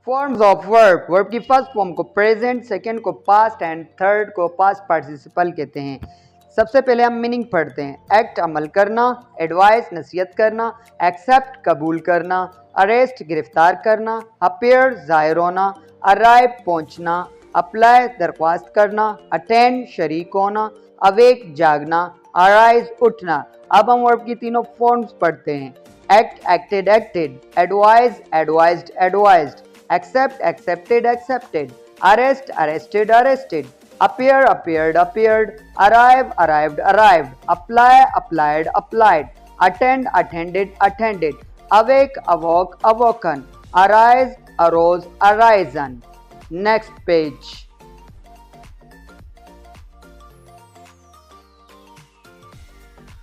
Forms of verb. Verb की first form को present, second को पास्ट एंड थर्ड को पास्ट पार्टिसिपल कहते हैं। सबसे पहले हम मीनिंग पढ़ते हैं। एक्ट अमल करना, एडवाइस नसीहत करना, एक्सेप्ट कबूल करना, अरेस्ट गिरफ्तार करना, अपीयर जाहिर होना, अराइव पहुंचना, अप्लाई दरख्वास्त करना, अटेंड शरीक होना, अवेक जागना, अराइज उठना। अब हम वर्ब की तीनों फॉर्म्स पढ़ते हैं। Act acted acted, advise advised advised, accept accepted accepted, arrest arrested arrested, appear appeared appeared, arrive arrived arrived, apply applied applied, attend attended attended, awake awoke awoken, arise arose arisen. Next page.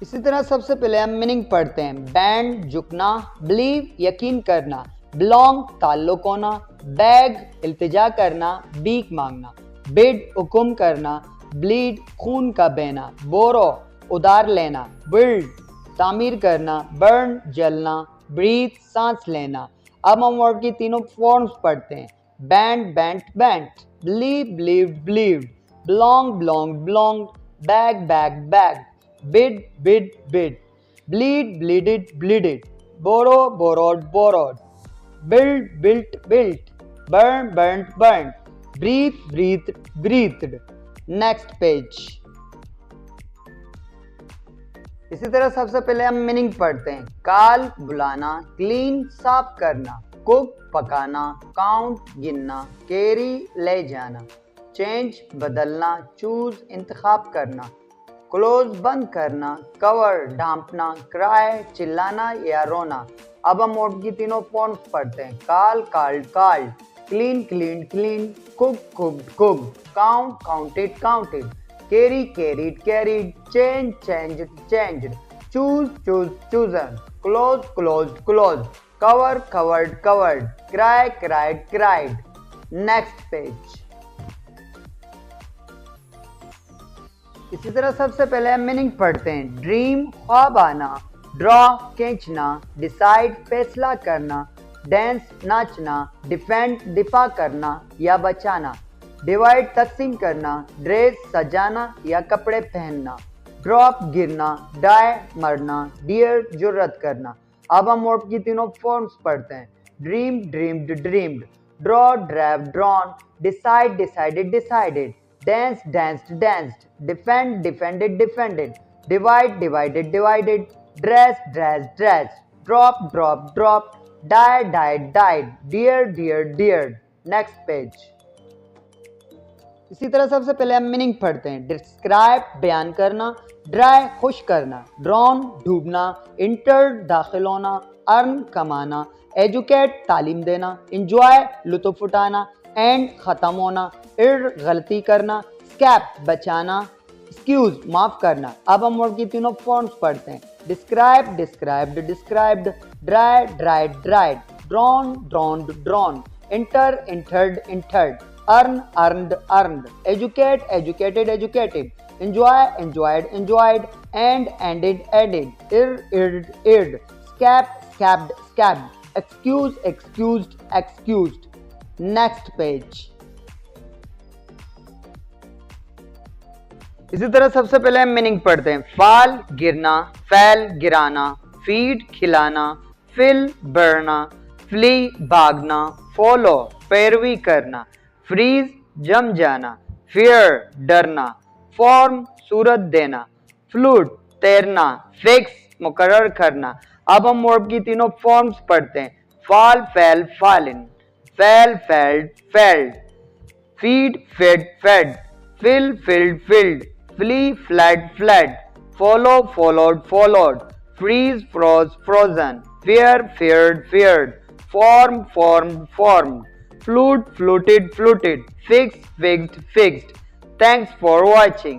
इसी तरह सबसे पहले हम meaning पढ़ते हैं। Band झुकना, believe यकीन करना, बिलोंग ताल्लुक होना, बैग इल्तिजा करना, भीख मांगना, बिड हुक्म करना, ब्लीड खून का बहना, बोरो उधार लेना, बिल्ड तामीर करना, बर्न जलना, ब्रीथ सांस लेना। अब हम वर्ड की तीनों फॉर्म्स पढ़ते हैं। Bend bent bent, believe believed believed, belong belong belong, beg beg beg, bid bid bid, bleed bleeded bleeded, borrow borrowed borrowed, build built built, burn burnt burnt, breathe breathed breathed. Next page. इसी तरह सबसे पहले हम meaning पढ़ते हैं। Call बुलाना, clean साफ करना, कुक पकाना, काउंट गिनना, कैरी ले जाना, चेंज बदलना, चूज इंतखाब करना, क्लोज बंद करना, कवर ढांपना, क्राई चिल्लाना या रोना। अब हम वर्ब की तीनों फॉर्म्स पढ़ते हैं। Call called called, clean clean clean, cook cooked cooked, count counted counted, carry carried carried, change changed changed, choose choose chosen, close closed closed, cover covered covered, cry cried cried. Next page. इसी तरह सबसे पहले हम meaning पढ़ते हैं। Dream ख्वाब आना, draw खींचना, डिसाइड फैसला करना, डांस नाचना, डिफेंड दिफा करना या बचाना, डिवाइड तकसीम करना, ड्रेस सजाना या कपड़े पहनना, ड्रॉप गिरना, डाई मरना, डियर जुर्रत करना। अब हम वर्ब की तीनों फॉर्म्स पढ़ते हैं। Dream dreamed dreamed, draw drive drawn, decide decided decided, dance danced danced, defend defended defended, divide divided divided, dress dress dress, drop drop drop, die died died, dare dare dared. Next page. इसी तरह सबसे पहले हम meaning पढ़ते हैं। Describe बयान करना, dry खुश करना, ड्रॉन डूबना, इंटर दाखिल होना, अर्न कमाना, एजुकेट तालीम देना, इंजॉय लुत्फ उठाना, एंड ख़त्म होना, इर गलती करना, स्कैप बचाना, एक्सक्यूज माफ करना। अब हम वर्ब की तीनों फॉर्म्स पढ़ते हैं। Describe described described, dry dried dried, drawn ड्रॉन्ड drawn, inter entered entered, earn earned earned, educate educated educated, enjoy enjoyed enjoyed, and ended ended, irred irred, scab scabbed scabbed, excuse excused excused. Next page. इसी तरह सबसे पहले हम meaning पढ़ते हैं। फाल गिरना, फैल गिराना, फीड खिलाना, फिल बढ़ना, फ्ली भागना, फॉलो पैरवी करना, फ्रीज जम जाना, फियर डरना, फॉर्म सूरत देना, फ्लूट तैरना, फिक्स मुकर्रर करना। अब हम वर्ब की तीनों फॉर्म्स पढ़ते हैं। फाल fell fallen, fell felled felled, feed fed fed, fill filled filled, flee fled fled, follow followed followed, freeze froze frozen, fear feared feared, form formed formed, flute fluted fluted, fix fixed fixed. Thanks for watching.